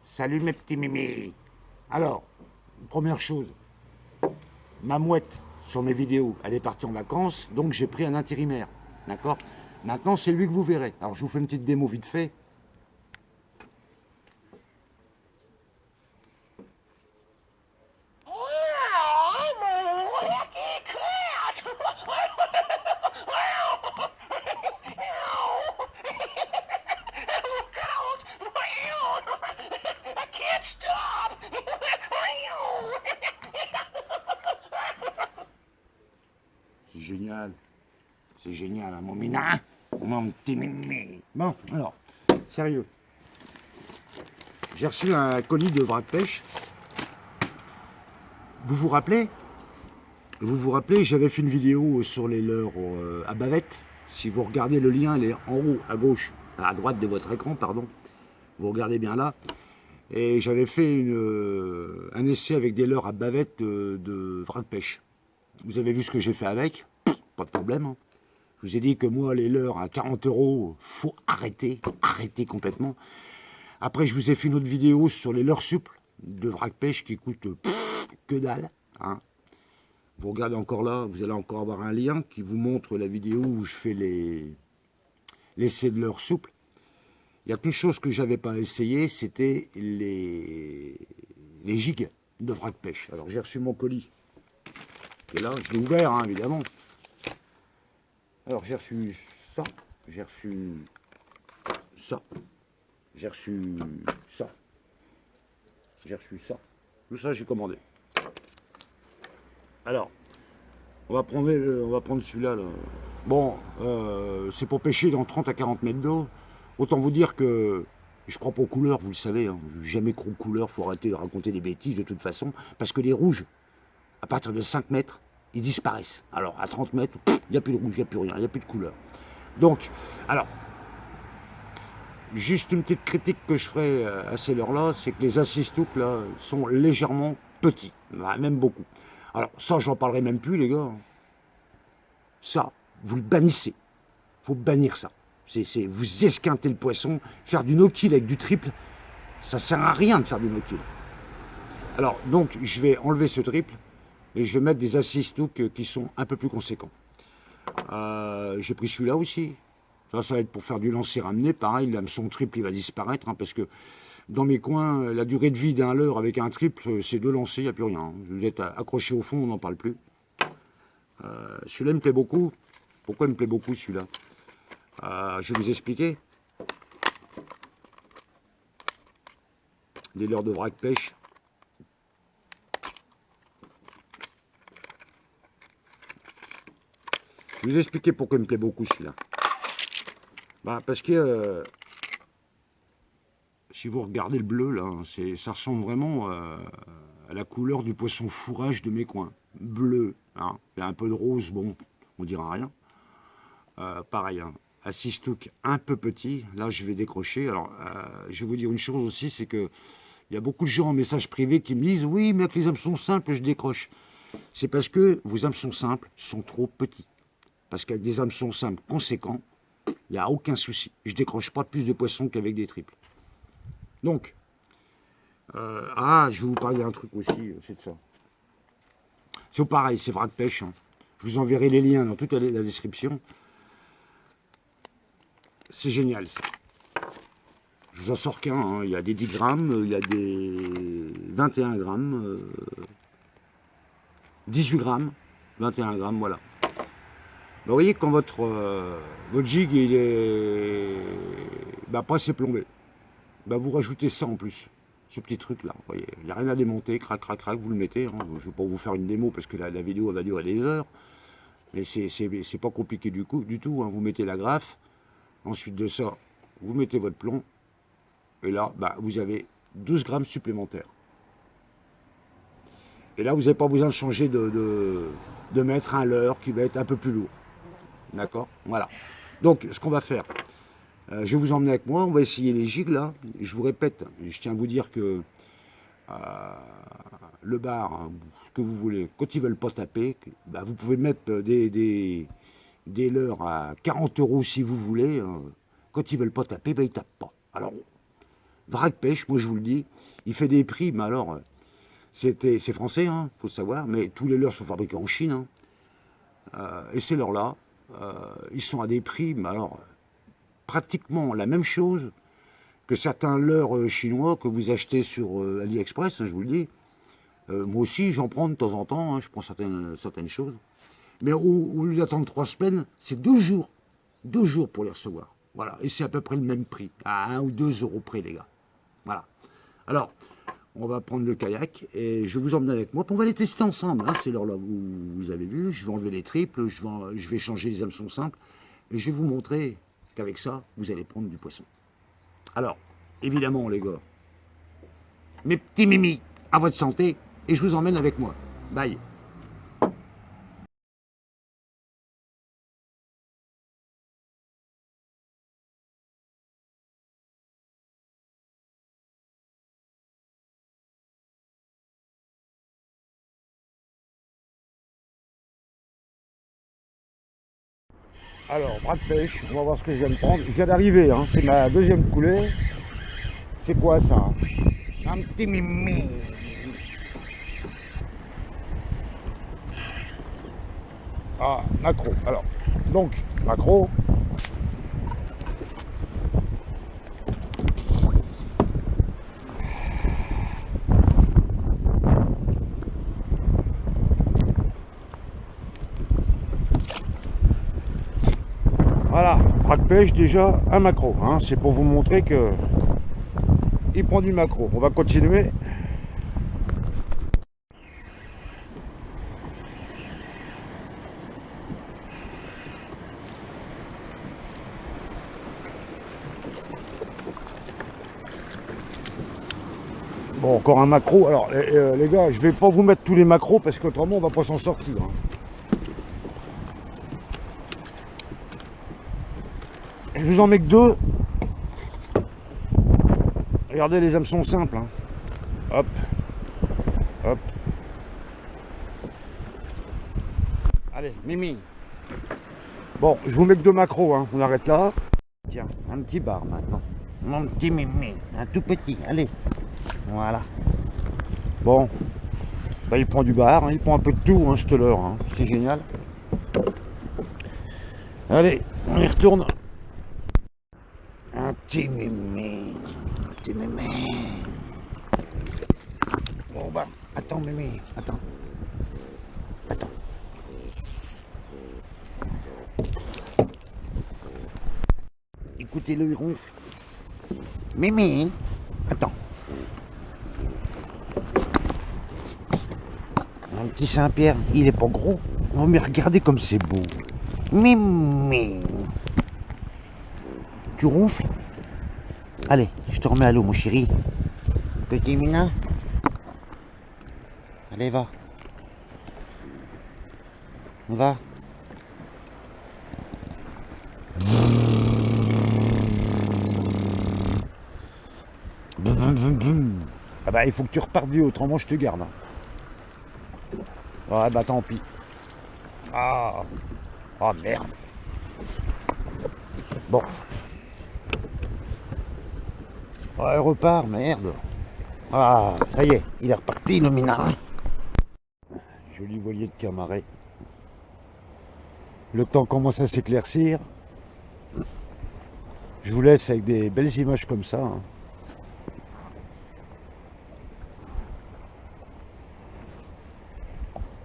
Salut mes petits mimi. Alors, première chose, ma mouette sur mes vidéos, elle est partie en vacances, donc j'ai pris un intérimaire. D'accord? Maintenant, c'est lui que vous verrez. Alors, je vous fais une petite démo vite fait. C'est génial. C'est génial, hein, mon minin. Mon petit mimi. Bon, alors, sérieux. J'ai reçu un colis de vrac pêche. Vous vous rappelez? J'avais fait une vidéo sur les leurres à bavette. Si vous regardez le lien, elle est en haut, à gauche, à droite de votre écran, pardon. Vous regardez bien là. Et j'avais fait un essai avec des leurres à bavette de vrac pêche. Vous avez vu ce que j'ai fait avec? Pas de problème, hein. Je vous ai dit que moi, les leurres à 40 €, faut arrêter complètement. Après, je vous ai fait une autre vidéo sur les leurres souples de vrac pêche qui coûtent que dalle, hein. Vous regardez encore là, vous allez encore avoir un lien qui vous montre la vidéo où je fais l'essai de leurres souples. Il y a qu'une chose que j'avais pas essayé, c'était les gigs de vrac pêche. Alors j'ai reçu mon colis, qui est là, je l'ai ouvert, hein, évidemment. Alors j'ai reçu ça, j'ai reçu ça, j'ai reçu ça, j'ai reçu ça. Tout ça j'ai commandé. Alors, on va prendre celui-là. Là. Bon, c'est pour pêcher dans 30 à 40 mètres d'eau. Autant vous dire que je crois pas aux couleurs, vous le savez. Hein. Je jamais cru aux couleurs, faut arrêter de raconter des bêtises de toute façon. Parce que les rouges, à partir de 5 mètres, ils disparaissent. Alors, à 30 mètres, il n'y a plus de rouge, il n'y a plus rien, il n'y a plus de couleur. Donc, alors, juste une petite critique que je ferai à ces leurres-là, c'est que les assistouk, là, sont légèrement petits, même beaucoup. Alors, ça, j'en parlerai même plus, les gars. Ça, vous le bannissez. Faut bannir ça. Vous esquintez le poisson, faire du no-kill avec du triple, ça sert à rien de faire du no-kill. Alors, donc, je vais enlever ce triple et je vais mettre des assistouk qui sont un peu plus conséquents. J'ai pris celui-là aussi. Ça va être pour faire du lancer-ramener. Pareil, l'hameçon triple, il va disparaître, hein, parce que dans mes coins, la durée de vie d'un leurre avec un triple, c'est 2 lancers, il n'y a plus rien. Vous êtes accroché au fond, on n'en parle plus. Celui-là me plaît beaucoup. Pourquoi il me plaît beaucoup, celui-là? Je vais vous expliquer. Des leurres de vrac pêche. Je vais vous expliquer pourquoi il me plaît beaucoup, celui-là. Parce que si vous regardez le bleu, là, ça ressemble vraiment à la couleur du poisson fourrage de mes coins. Bleu, hein. Il y a un peu de rose, bon, on dira rien. Pareil, hein. Assistouk un peu petit, là je vais décrocher. Alors, je vais vous dire une chose aussi, c'est que il y a beaucoup de gens en message privé qui me disent « Oui, mais avec les hameçons simples, je décroche. » C'est parce que vos hameçons simples sont trop petits. Parce qu'avec des hameçons simples conséquents, il n'y a aucun souci. Je décroche pas plus de poissons qu'avec des triples. Donc, je vais vous parler d'un truc aussi, c'est de ça. C'est pareil, c'est vrac pêche. Hein. Je vous enverrai les liens dans toute la description. C'est génial, ça. Je vous en sors qu'un. Hein. Il y a des 10 grammes, il y a des 21 grammes, 18 grammes, 21 grammes, voilà. Vous voyez, quand votre jig, il est pas assez plombé, vous rajoutez ça en plus. Ce petit truc là, vous voyez, il n'y a rien à démonter, crac, crac, crac, vous le mettez. Hein. Je ne vais pas vous faire une démo parce que la vidéo va durer des heures. Mais c'est pas compliqué du tout. Hein. Vous mettez la graffe, ensuite de ça, vous mettez votre plomb. Et là, vous avez 12 grammes supplémentaires. Et là, vous n'avez pas besoin de changer de mettre un leurre qui va être un peu plus lourd. D'accord? Voilà. Donc, ce qu'on va faire, je vais vous emmener avec moi, on va essayer les gigs là. Je vous répète, je tiens à vous dire que le bar, hein, ce que vous voulez, quand ils veulent pas taper, vous pouvez mettre des leurres à 40 € si vous voulez. Quand ils veulent pas taper, ils tapent pas. Alors, Vrac Pêche, moi je vous le dis, il fait des prix, mais alors, c'est français, hein, faut savoir, mais tous les leurres sont fabriqués en Chine, hein, et ces leurres-là, ils sont à des prix, mais alors, pratiquement la même chose que certains leurres chinois que vous achetez sur AliExpress, hein, je vous le dis. Moi aussi, j'en prends de temps en temps, hein, je prends certaines choses. Mais au lieu d'attendre 3 semaines, c'est 2 jours. 2 jours pour les recevoir. Voilà. Et c'est à peu près le même prix. À 1 ou 2 euros près, les gars. Voilà. Alors, on va prendre le kayak et je vais vous emmener avec moi. Puis on va les tester ensemble. Hein. C'est l'heure là vous avez vu. Je vais enlever les triples. Je vais changer les hameçons simples. Et je vais vous montrer qu'avec ça, vous allez prendre du poisson. Alors, évidemment, les gars, mes petits mimis, à votre santé. Et je vous emmène avec moi. Bye. Alors, bras de pêche, on va voir ce que je viens de prendre. Je viens d'arriver, hein, c'est ma deuxième coulée. C'est quoi ça? Un petit mimi. Ah, maquereau. Alors, donc, maquereau. Voilà, bras de pêche déjà, un maquereau. Hein, c'est pour vous montrer que il prend du maquereau. On va continuer. Bon, encore un maquereau. Alors, les gars, je vais pas vous mettre tous les maquereaux parce qu'autrement, on va pas s'en sortir. Hein. Je vous en mets que 2. Regardez, les hameçons simples. Hein. Hop. Hop. Allez, Mimi. Bon, je vous mets que 2 maquereaux. Hein. On arrête là. Tiens, un petit bar maintenant. Mon petit Mimi. Un tout petit. Allez. Voilà. Bon. Bah, il prend du bar. Hein. Il prend un peu de tout, hein, cette leurre. Hein. C'est génial. Allez, on y retourne. Un petit Mimi. Un petit Mimi. Bon bah, attends Mimi, attends. Attends. Écoutez-le, il ronfle. Mimi, attends. Un petit Saint-Pierre, il est pas gros. Oh mais regardez comme c'est beau. Mimi. Tu ronfles? Allez, je te remets à l'eau, mon chéri. Petit Mina. Allez, va. Va. Ah bah, il faut que tu repartes vieux, autrement je te garde. Hein. Ouais, bah tant pis. Ah. Oh merde. Bon. Ouais, il repart, merde. Ah, ça y est, il est reparti le minard. Joli voilier de Camaret. Le temps commence à s'éclaircir. Je vous laisse avec des belles images comme ça. Hein.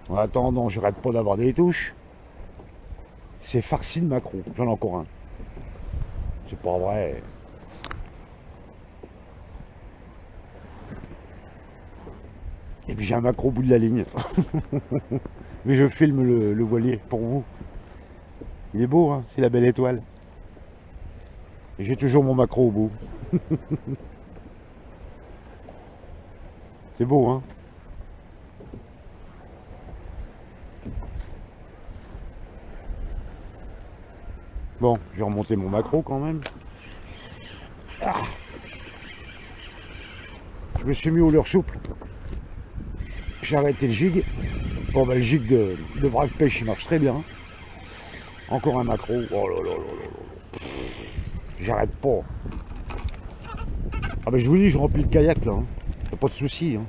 En attendant, je n'arrête pas d'avoir des touches. C'est farci de maquereau. J'en ai encore un. C'est pas vrai. Et puis j'ai un maquereau au bout de la ligne. Mais je filme le voilier pour vous. Il est beau, hein, c'est la belle étoile. Et j'ai toujours mon maquereau au bout. C'est beau, hein. Bon, je vais remonter mon maquereau quand même. Ah. Je me suis mis au leurre souple. J'ai arrêté le gig. Bon, bah, le gig de vrac pêche, il marche très bien. Encore un maquereau. Oh là là là là là. J'arrête pas. Ah bah je vous dis, je remplis le kayak là. Hein. Pas de souci. Hein.